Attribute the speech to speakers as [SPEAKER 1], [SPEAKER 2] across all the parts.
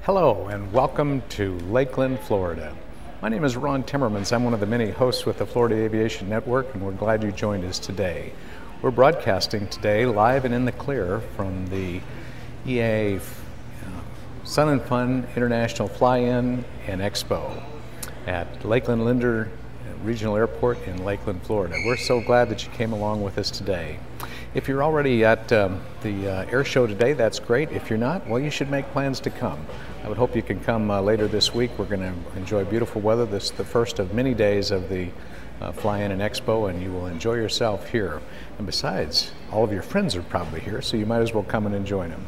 [SPEAKER 1] Hello and welcome to Lakeland, Florida. My name is Ron Timmermans. I'm one of the many hosts with the Florida Aviation Network, and we're glad you joined us today. We're broadcasting today live and in the clear from the EAA Sun and Fun International Fly-In and Expo at Lakeland Linder Regional Airport in Lakeland, Florida. We're so glad that you came along with us today. If you're already at the air show today, that's great. If you're not, well, you should make plans to come. I would hope you can come later this week. We're going to enjoy beautiful weather. This is the first of many days of the Fly-In and Expo, and you will enjoy yourself here. And besides, all of your friends are probably here, so you might as well come and join them.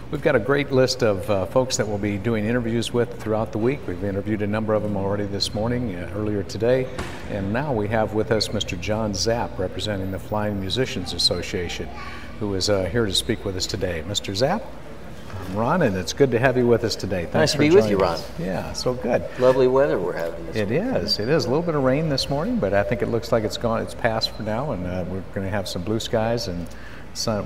[SPEAKER 1] We've got a great list of folks that we'll be doing interviews with throughout the week. We've interviewed a number of them already this morning, earlier today, and now we have with us Mr. John Zapp, representing the Flying Muscians Association, who is here to speak with us today. Mr. Zapp, I'm Ron, and it's good to have you with us today. Thanks
[SPEAKER 2] nice to be with you, Ron.
[SPEAKER 1] Yeah, so good.
[SPEAKER 2] Lovely weather we're having this
[SPEAKER 1] morning. It is. A little bit of rain this morning, but I think it looks like it's gone. It's passed for now, and we're going to have some blue skies and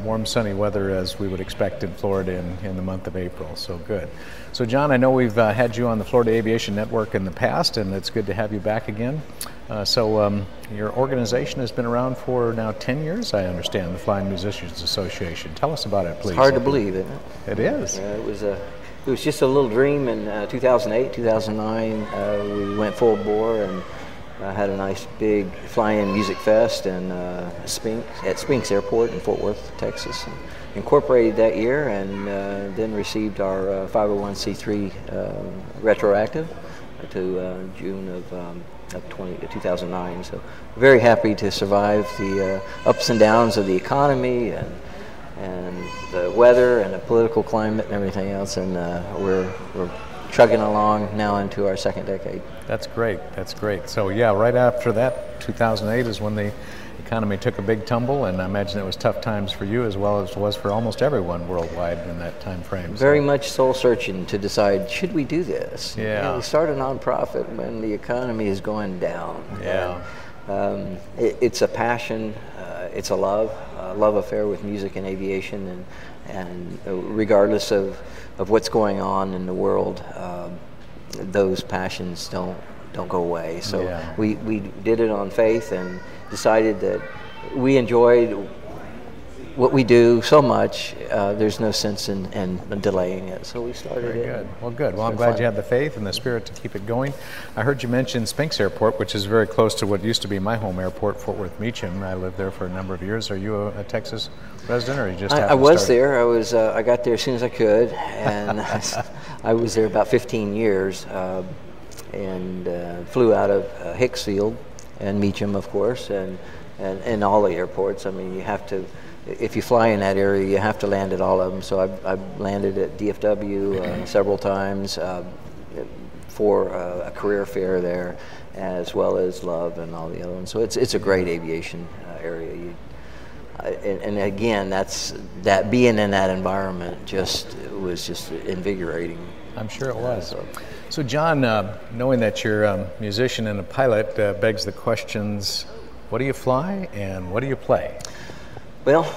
[SPEAKER 1] warm, sunny weather as we would expect in Florida in the month of April. So good. So John, I know we've had you on the Florida Aviation Network in the past, and it's good to have you back again. Your organization has been around for now 10 years, I understand, the Flying Muscians Association. Tell us about it, please.
[SPEAKER 2] It's hard to believe, isn't it?
[SPEAKER 1] It is.
[SPEAKER 2] It was just a little dream in 2008, 2009. We went full bore and had a nice big fly-in music fest and at Spinks Airport in Fort Worth, Texas. And incorporated that year, and then received our 501c3 retroactive to June of 2009. So very happy to survive the ups and downs of the economy and the weather and the political climate and everything else, and we're chugging along now into our second decade.
[SPEAKER 1] That's great. That's great. So yeah, right after that, 2008 is when the economy took a big tumble, and I imagine it was tough times for you as well as it was for almost everyone worldwide in that time frame.
[SPEAKER 2] Very much soul searching to decide, should we do this?
[SPEAKER 1] Yeah.
[SPEAKER 2] We start a nonprofit when the economy is going down.
[SPEAKER 1] Yeah.
[SPEAKER 2] And, it's a passion. It's a love affair with music and aviation, and regardless of what's going on in the world, those passions don't go away. So
[SPEAKER 1] yeah.
[SPEAKER 2] we did it on faith and decided that we enjoyed what we do so much, there's no sense in delaying it. So we started it.
[SPEAKER 1] Very good. Well, good. Well, I'm glad you had the faith and the spirit to keep it going. I heard you mention Spinks Airport, which is very close to what used to be my home airport, Fort Worth Meacham. I lived there for a number of years. Are you a Texas resident, or you just happened
[SPEAKER 2] I was
[SPEAKER 1] to start?
[SPEAKER 2] there. I got there as soon as I could, and I was there about 15 years, and flew out of Hicksfield and Meacham, of course, and all the airports. I mean, you have to, if you fly in that area, you have to land at all of them. So I've landed at DFW several times for a career fair there, as well as Love and all the other ones. So it's a great aviation area. And again, that being in that environment was just invigorating.
[SPEAKER 1] I'm sure it was. So John, knowing that you're a musician and a pilot begs the questions, what do you fly and what do you play?
[SPEAKER 2] Well,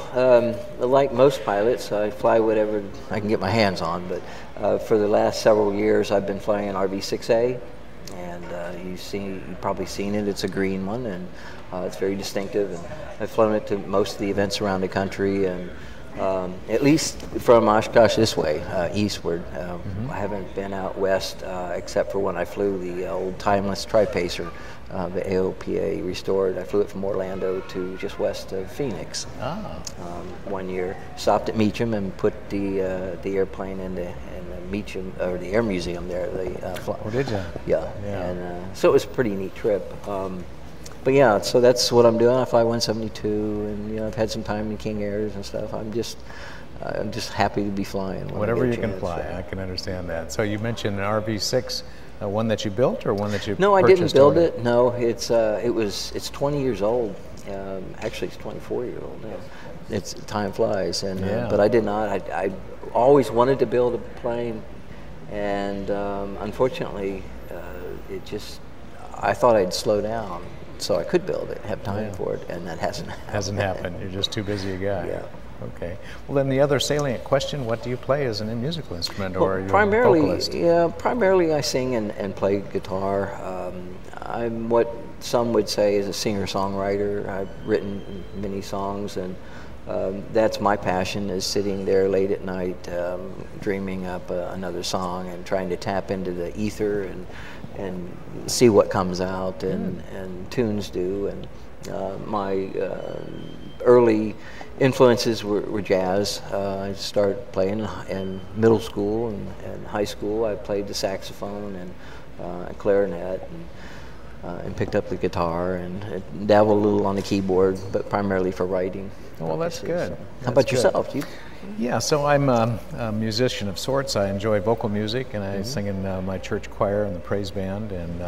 [SPEAKER 2] like most pilots, I fly whatever I can get my hands on, but for the last several years I've been flying an RV-6A, and you've probably seen it. It's a green one, and it's very distinctive, and I've flown it to most of the events around the country, and at least from Oshkosh this way, eastward. I haven't been out west except for when I flew the old timeless Tri-Pacer, the AOPA restored. I flew it from Orlando to just west of Phoenix. One year. Stopped at Meacham and put the airplane in the Meacham, or the Air Museum there.
[SPEAKER 1] Oh, did you?
[SPEAKER 2] Yeah. And so it was a pretty neat trip. But yeah, so that's what I'm doing. I fly 172, and I've had some time in King Airs and stuff. I'm just I'm just happy to be flying.
[SPEAKER 1] Whatever you can fly, I can understand that. So you mentioned an RV6, one that you built or one that you
[SPEAKER 2] No, I
[SPEAKER 1] purchased
[SPEAKER 2] didn't build
[SPEAKER 1] already?
[SPEAKER 2] it. No, it's 20 years old. Actually, it's 24 years old now. It's time flies, and but I did not. I always wanted to build a plane, and unfortunately, I thought I'd slow down so I could build it, have time for it, and that hasn't happened.
[SPEAKER 1] Hasn't happened. You're just too busy a guy.
[SPEAKER 2] Yeah.
[SPEAKER 1] Okay. Well, then the other salient question: what do you play as a musical instrument, or are you
[SPEAKER 2] primarily,
[SPEAKER 1] a vocalist?
[SPEAKER 2] Yeah, primarily I sing and play guitar. I'm what some would say is a singer-songwriter. I've written many songs, and that's my passion, is sitting there late at night dreaming up another song and trying to tap into the ether and see what comes out, and tunes do. And my early influences were jazz. I started playing in middle school and high school. I played the saxophone and clarinet, and picked up the guitar and dabbled a little on the keyboard, but primarily for writing.
[SPEAKER 1] Well, that's good.
[SPEAKER 2] So, how about yourself?
[SPEAKER 1] Yeah, so I'm a musician of sorts. I enjoy vocal music, and I sing in my church choir and the praise band, and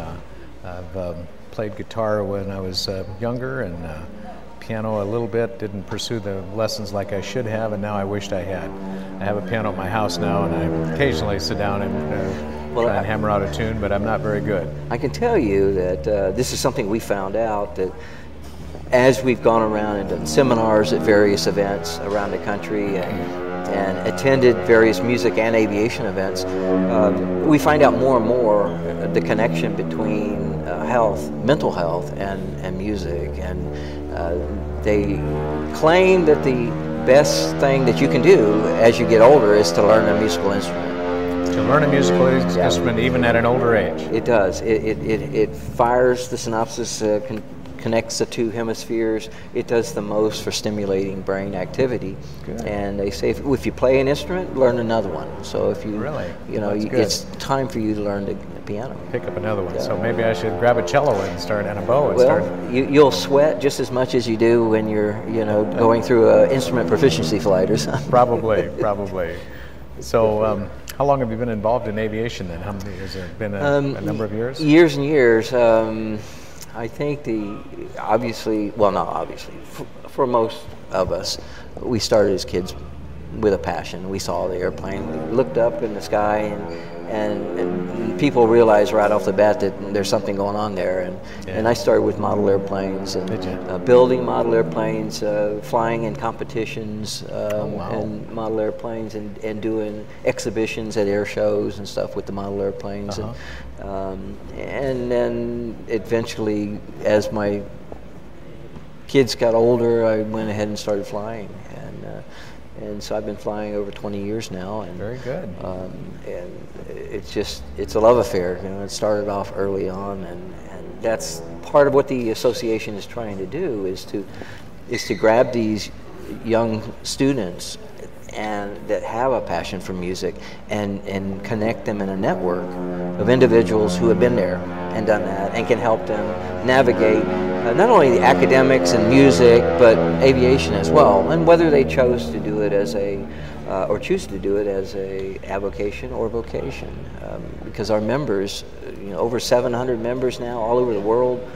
[SPEAKER 1] I've played guitar when I was younger, and piano a little bit. Didn't pursue the lessons like I should have, and now I wished I had. I have a piano at my house now, and I occasionally sit down and try and hammer out a tune, but I'm not very good.
[SPEAKER 2] I can tell you that this is something we found out, that as we've gone around and done seminars at various events around the country and attended various music and aviation events, we find out more and more the connection between mental health and music. And they claim that the best thing that you can do as you get older is to learn a musical instrument.
[SPEAKER 1] To learn a musical instrument even at an older age.
[SPEAKER 2] It does. It fires the synapses, connects the two hemispheres. It does the most for stimulating brain activity.
[SPEAKER 1] Good.
[SPEAKER 2] And they say if you play an instrument, learn another one. So if you it's time for you to learn the piano.
[SPEAKER 1] Pick up another one. Yeah. So maybe I should grab a cello and start, and a bow and start.
[SPEAKER 2] You'll sweat just as much as you do when you're going through an instrument proficiency flight or something.
[SPEAKER 1] Probably. So. How long have you been involved in aviation then? How many years? Has it been a number of years?
[SPEAKER 2] Years and years. I think for most of us, we started as kids with a passion. We saw the airplane, we looked up in the sky, and people realized right off the bat that there's something going on there. And I started with model airplanes and building model airplanes, flying in competitions and model airplanes, and doing exhibitions at air shows and stuff with the model airplanes. And then eventually, as my kids got older, I went ahead and started flying. And so I've been flying over 20 years now. And,
[SPEAKER 1] very good.
[SPEAKER 2] And it's a love affair. It started off early on, and that's part of what the association is trying to do, is to grab these young students and that have a passion for music and connect them in a network of individuals who have been there and done that and can help them navigate not only the academics and music, but aviation as well, and whether they chose to do it as or choose to do it as a avocation or vocation, because our members, over 700 members now all over the world,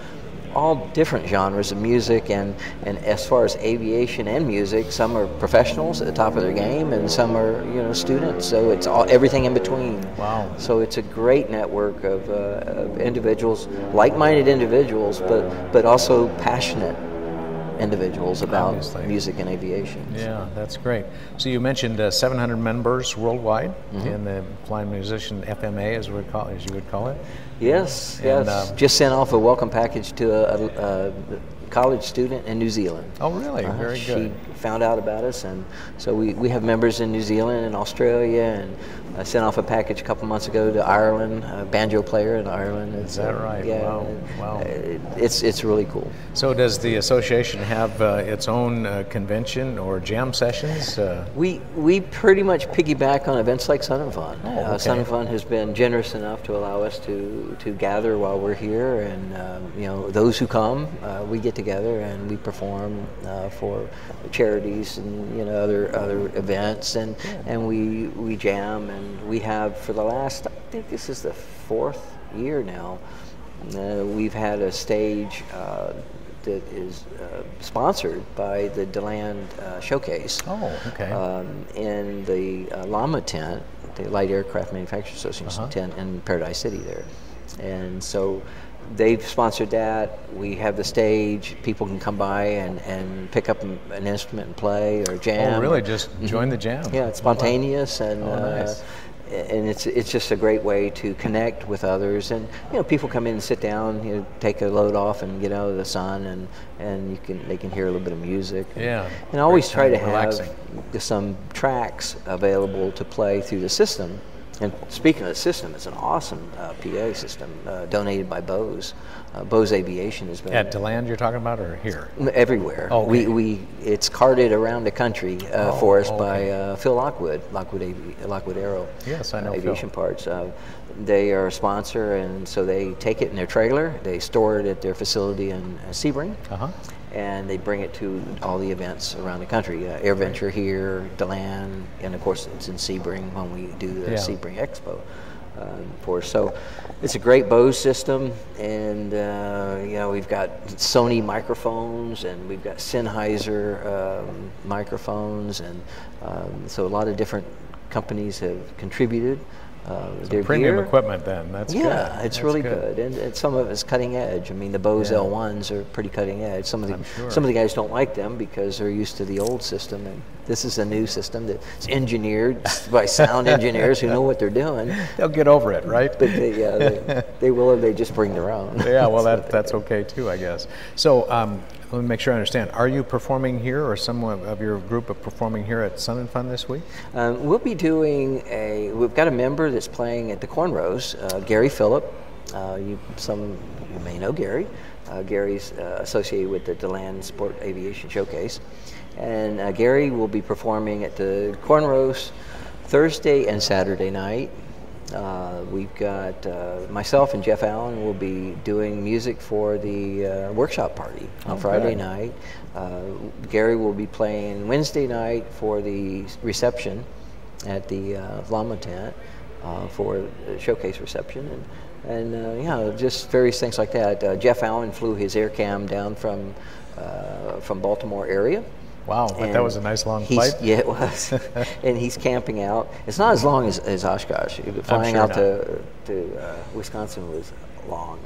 [SPEAKER 2] all different genres of music, and as far as aviation and music, some are professionals at the top of their game, and some are students. So it's everything in between.
[SPEAKER 1] Wow!
[SPEAKER 2] So it's a great network of individuals, like-minded individuals, but also passionate individuals about music and aviation.
[SPEAKER 1] Yeah, that's great. So you mentioned 700 members worldwide in the Flying Musician FMA, as you would call it.
[SPEAKER 2] Yes, yes. Just sent off a welcome package to a college student in New Zealand.
[SPEAKER 1] Oh, really? Very good.
[SPEAKER 2] She found out about us, and so we have members in New Zealand and Australia, and I sent off a package a couple months ago to Ireland, a banjo player in Ireland.
[SPEAKER 1] Is that right?
[SPEAKER 2] Yeah.
[SPEAKER 1] Wow.
[SPEAKER 2] It's really cool.
[SPEAKER 1] So does the association have its own convention or jam sessions?
[SPEAKER 2] We pretty much piggyback on events like Sun and Fun.
[SPEAKER 1] Okay.
[SPEAKER 2] Sun and Fun has been generous enough to allow us to gather while we're here, and those who come, we get to together and we perform for charities and other events, and we jam, and we have for the last, I think this is the 4th year now, we've had a stage that is sponsored by the DeLand Showcase.
[SPEAKER 1] Oh, okay.
[SPEAKER 2] In the Llama tent, the Light Aircraft Manufacturers Association tent in Paradise City there. And so they've sponsored that. We have the stage. People can come by and pick up an instrument and play or jam.
[SPEAKER 1] Oh, really? Just join the jam?
[SPEAKER 2] Yeah, it's spontaneous, and
[SPEAKER 1] nice.
[SPEAKER 2] And it's just a great way to connect with others. And people come in and sit down, take a load off and get out of the sun, and they can hear a little bit of music.
[SPEAKER 1] Yeah.
[SPEAKER 2] And I always try to
[SPEAKER 1] relaxing.
[SPEAKER 2] have some tracks available to play through the system. And speaking of the system, it's an awesome PA system donated by Bose. Bose Aviation has been
[SPEAKER 1] at DeLand you're talking about, or here?
[SPEAKER 2] Everywhere.
[SPEAKER 1] Oh, okay.
[SPEAKER 2] It's carted around the country for us by Phil Lockwood Aero.
[SPEAKER 1] Yes, I know
[SPEAKER 2] Aviation
[SPEAKER 1] Phil.
[SPEAKER 2] Parts. They are a sponsor, and so they take it in their trailer. They store it at their facility in Sebring. And they bring it to all the events around the country. AirVenture here, DeLand, and of course it's in Sebring when we do the Sebring Expo. So it's a great Bose system, and we've got Sony microphones, and we've got Sennheiser microphones, and so a lot of different companies have contributed.
[SPEAKER 1] So premium equipment then, that's good.
[SPEAKER 2] Yeah, it's really good. And some of it's cutting edge. I mean, the Bose L1s are pretty cutting edge. Some of the guys don't like them because they're used to the old system, and this is a new system that's engineered by sound engineers who know what they're doing.
[SPEAKER 1] They'll get over it, right?
[SPEAKER 2] But they will if they just bring their own.
[SPEAKER 1] Yeah, well, that's okay too, I guess. So let me make sure I understand. Are you performing here, or someone of your group of performing here at Sun and Fun this week?
[SPEAKER 2] We'll be doing we've got a member that's playing at the Cornrows, Gary Phillip. You may know Gary. Gary's associated with the DeLand Sport Aviation Showcase. And Gary will be performing at the Cornrows Thursday and Saturday night. We've got myself and Jeff Allen will be doing music for the workshop party on Friday night. Gary will be playing Wednesday night for the reception at the Llama tent for the showcase reception, and just various things like that. Jeff Allen flew his air cam down from Baltimore area.
[SPEAKER 1] Wow, that was a nice long flight.
[SPEAKER 2] Yeah, it was. And he's camping out. It's not as long as Oshkosh. Flying out to Wisconsin was long.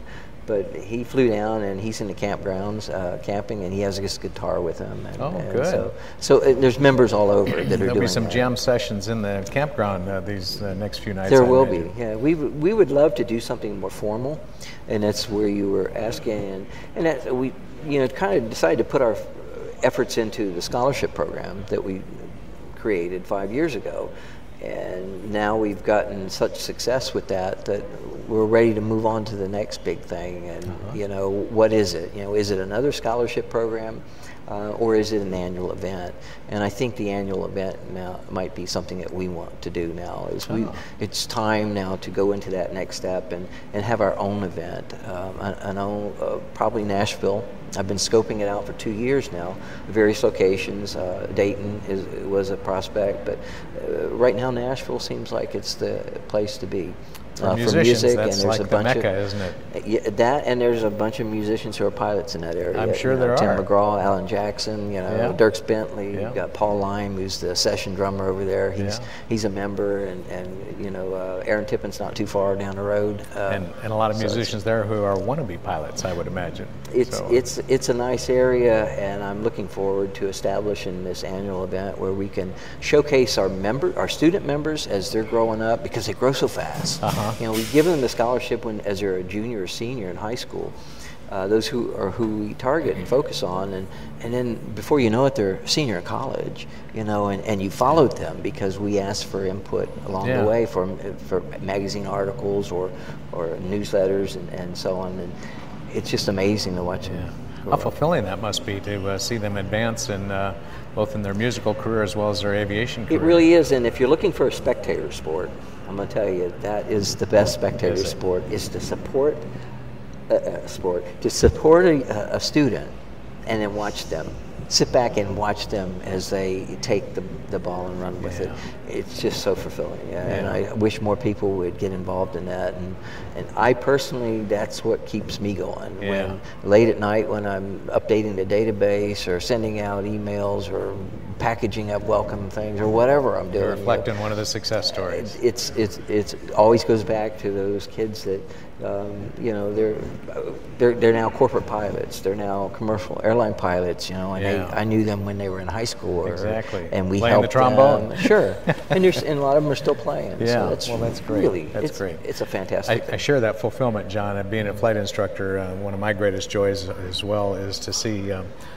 [SPEAKER 2] But he flew down, and he's in the campgrounds camping, and he has his guitar with him. And,
[SPEAKER 1] good.
[SPEAKER 2] So there's members all over that are doing
[SPEAKER 1] There'll be some
[SPEAKER 2] that.
[SPEAKER 1] Jam sessions in the campground these next few nights.
[SPEAKER 2] There will be, yeah. We would love to do something more formal, and that's where you were asking. And that we kind of decided to put our efforts into the scholarship program that we created 5 years ago, and now we've gotten such success with that we're ready to move on to the next big thing. And what is it? Is it another scholarship program, or is it an annual event? And I think the annual event now might be something that we want to do now. It's time now to go into that next step and have our own event. I know probably Nashville. I've been scoping it out for 2 years now, various locations. Dayton was a prospect, but right now Nashville seems like it's the place to be.
[SPEAKER 1] For music, that's
[SPEAKER 2] and there's
[SPEAKER 1] like
[SPEAKER 2] a bunch
[SPEAKER 1] the Mecca,
[SPEAKER 2] of,
[SPEAKER 1] isn't it?
[SPEAKER 2] Yeah, that, and there's a bunch of musicians who are pilots in that area.
[SPEAKER 1] I'm sure there
[SPEAKER 2] Tim
[SPEAKER 1] are.
[SPEAKER 2] McGraw, Alan Jackson, Dirk Bentley. You've got Paul Lime, who's the session drummer over there. He's a member, and Aaron Tippin's not too far down the road.
[SPEAKER 1] And a lot of musicians there who are wannabe pilots, I would imagine.
[SPEAKER 2] It's a nice area, and I'm looking forward to establishing this annual event where we can showcase our student members as they're growing up, because they grow so fast. We give them the scholarship as they're a junior or senior in high school. Those who we target and focus on, and then before you know it, they're senior in college. And you followed them because we asked for input along the way for magazine articles or newsletters and so on. And it's just amazing to watch them.
[SPEAKER 1] How fulfilling that must be to see them advance in both in their musical career as well as their aviation career.
[SPEAKER 2] It really is, and if you're looking for a spectator sport, I'm going to tell you that is the best spectator sport, is to support a student and then watch them. Sit back and watch them as they take the ball and run with it. It's just so fulfilling. And I wish more people would get involved in that. And I personally, that's what keeps me going. When late at night when I'm updating the database or sending out emails or packaging up welcome things or whatever I'm doing.
[SPEAKER 1] You're reflecting one of the success stories.
[SPEAKER 2] It's always goes back to those kids that you know, they're now corporate pilots. They're now commercial airline pilots. You know, and I knew them when they were in high school. And we
[SPEAKER 1] playing
[SPEAKER 2] helped
[SPEAKER 1] the trombone.
[SPEAKER 2] them. Sure, and a lot of them are still playing.
[SPEAKER 1] Yeah,
[SPEAKER 2] so
[SPEAKER 1] that's great.
[SPEAKER 2] Really,
[SPEAKER 1] that's great.
[SPEAKER 2] It's a fantastic thing.
[SPEAKER 1] I share that fulfillment, John. And being a flight instructor, one of my greatest joys as well is to see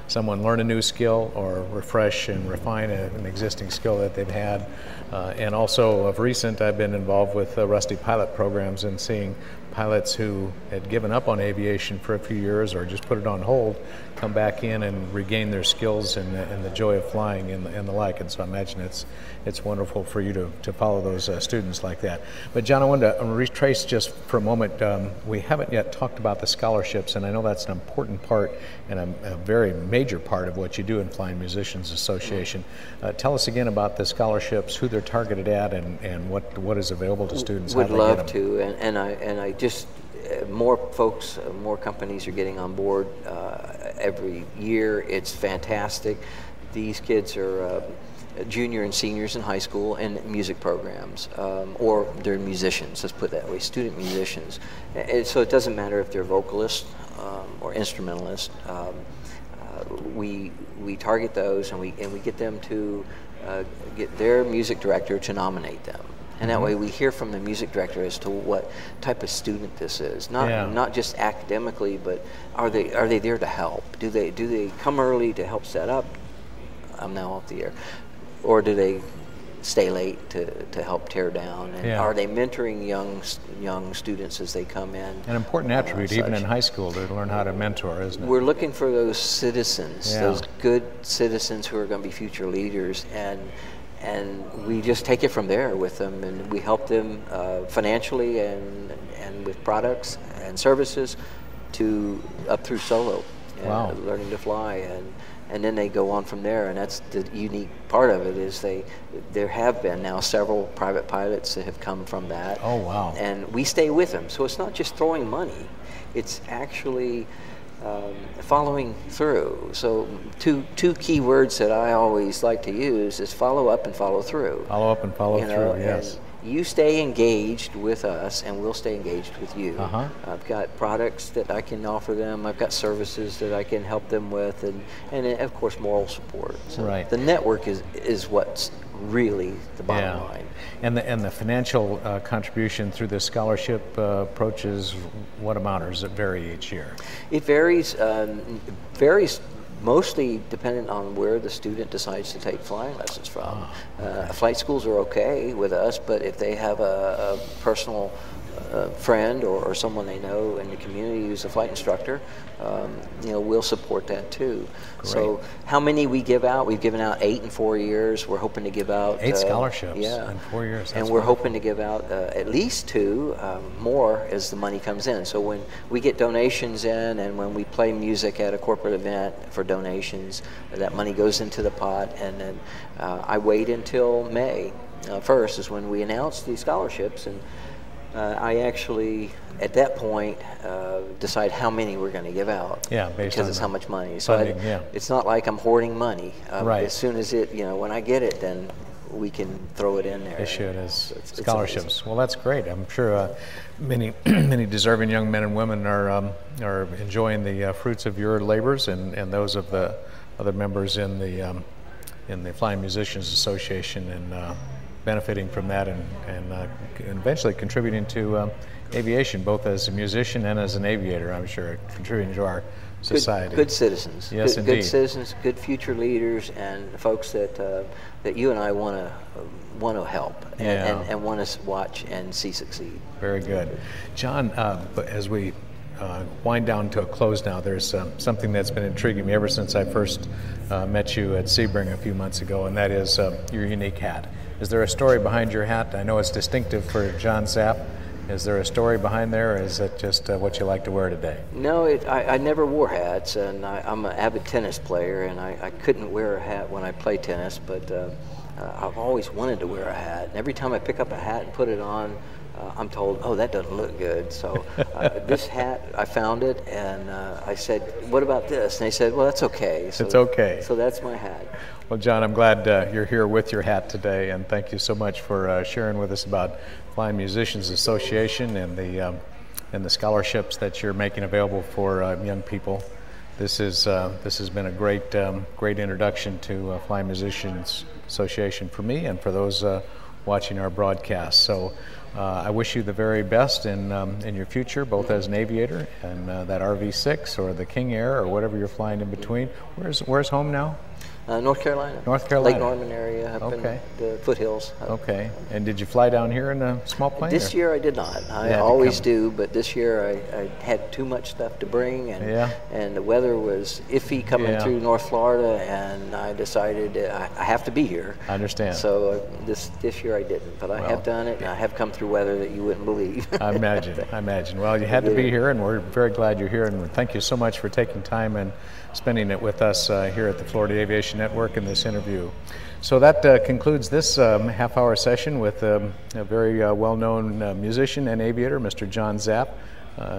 [SPEAKER 1] someone learn a new skill or refresh and refine an existing skill that they've had. And also of recent, I've been involved with Rusty pilot programs and seeing pilots who had given up on aviation for a few years or just put it on hold come back in and regain their skills and the joy of flying and the like. And so I imagine it's wonderful for you to follow those students like that. But John, I wanted to retrace just for a moment. We haven't yet talked about the scholarships, and I know that's an important part and a very major part of what you do in Flying Musicians Association. Tell us again about the scholarships, who they're targeted at, and what is available to students.
[SPEAKER 2] Would love to, and I just more folks, more companies are getting on board every year. It's fantastic. These kids are junior and seniors in high school and music programs, or they're musicians, let's put it that way, student musicians. And so it doesn't matter if they're vocalists or instrumentalists. We target those, and we get them to get their music director to nominate them. And that way we hear from the music director as to what type of student this is. Not just academically, but are they there to help? Do they come early to help set up? I'm now off the air. Or do they stay late to help tear down? And are they mentoring young students as they come in?
[SPEAKER 1] An important attribute, even in high school, to learn how to mentor, isn't it?
[SPEAKER 2] We're looking for those citizens, those good citizens who are going to be future leaders, and we just take it from there with them, and we help them financially and with products and services up through solo, and learning to fly, and then they go on from there. And that's the unique part of it, is there have been now several private pilots that have come from that.
[SPEAKER 1] Oh, wow.
[SPEAKER 2] And we stay with them, so it's not just throwing money, it's actually following through. So two key words that I always like to use is follow up and follow through.
[SPEAKER 1] Follow up and follow through, yes.
[SPEAKER 2] And you stay engaged with us, and we'll stay engaged with you. I've got products that I can offer them. I've got services that I can help them with, and of course moral support. So the network is what's really the bottom line.
[SPEAKER 1] And the financial contribution through the scholarship approach is what amount, or does it vary each year? It
[SPEAKER 2] varies mostly dependent on where the student decides to take flying lessons from. Flight schools are okay with us, but if they have a personal friend or someone they know in the community who's a flight instructor, we'll support that too.
[SPEAKER 1] Great.
[SPEAKER 2] So how many we give out? We've given out 8 in 4 years. We're hoping to give out
[SPEAKER 1] 8 scholarships in 4 years.
[SPEAKER 2] And we're hoping to give out at least 2 more as the money comes in. So when we get donations in, and when we play music at a corporate event for donations, that money goes into the pot. And then I wait until May 1st is when we announce these scholarships, and I actually, at that point, decide how many we're going to give out. Because it's how much money. So it's not like I'm hoarding money. As soon as when I get it, then we can throw it in there.
[SPEAKER 1] Issue it as scholarships. Well, that's great. I'm sure many deserving young men and women are enjoying the fruits of your labors, and those of the other members in the Flying Musicians Association, and benefiting from that, and eventually contributing to aviation, both as a musician and as an aviator, I'm sure, contributing to our society.
[SPEAKER 2] Good citizens.
[SPEAKER 1] Yes, indeed.
[SPEAKER 2] Good citizens, good future leaders, and folks that you and I want to help and want to watch and see succeed.
[SPEAKER 1] Very good. John, as we wind down to a close now, there's something that's been intriguing me ever since I first met you at Sebring a few months ago, and that is your unique hat. Is there a story behind your hat? I know it's distinctive for John Zapp, Is there a story behind there, or is it just what you like to wear today?
[SPEAKER 2] No, I never wore hats, and I'm an avid tennis player, and I couldn't wear a hat when I play tennis, but I've always wanted to wear a hat. And every time I pick up a hat and put it on, I'm told, oh, that doesn't look good. So this hat, I found it, and I said, what about this? And they said, well, that's okay. So,
[SPEAKER 1] it's okay.
[SPEAKER 2] So that's my hat.
[SPEAKER 1] Well, John, I'm glad you're here with your hat today, and thank you so much for sharing with us about Flying Musicians Association and the scholarships that you're making available for young people. This has been a great introduction to Flying Musicians Association for me and for those watching our broadcast. So I wish you the very best in your future, both as an aviator and that RV6 or the King Air or whatever you're flying in between. Where's home now?
[SPEAKER 2] North Carolina.
[SPEAKER 1] North Carolina.
[SPEAKER 2] Lake Norman area, up in the foothills.
[SPEAKER 1] Okay. And did you fly down here in a small plane?
[SPEAKER 2] This year I did not. I always do, but this year I had too much stuff to bring, and the weather was iffy coming through North Florida, and I decided I have to be here.
[SPEAKER 1] I understand.
[SPEAKER 2] So this year I didn't, but I have done it, and I have come through weather that you wouldn't believe.
[SPEAKER 1] I imagine. Well, you had to be here, and we're very glad you're here, and thank you so much for taking time and spending it with us here at the Florida Aviation Network in this interview. So that concludes this half-hour session with a very well-known musician and aviator, Mr. John Zapp,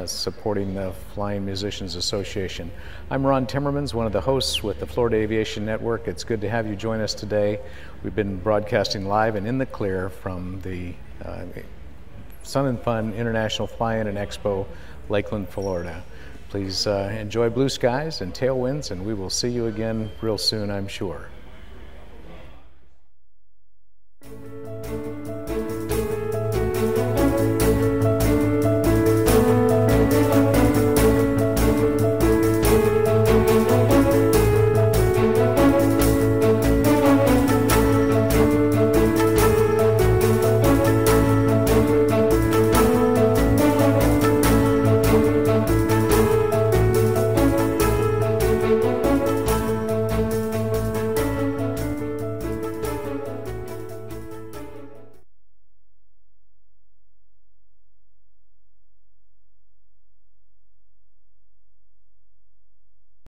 [SPEAKER 1] supporting the Flying Musicians Association. I'm Ron Timmermans, one of the hosts with the Florida Aviation Network. It's good to have you join us today. We've been broadcasting live and in the clear from the Sun and Fun International Fly-In and Expo, Lakeland, Florida. Please enjoy blue skies and tailwinds, and we will see you again real soon, I'm sure.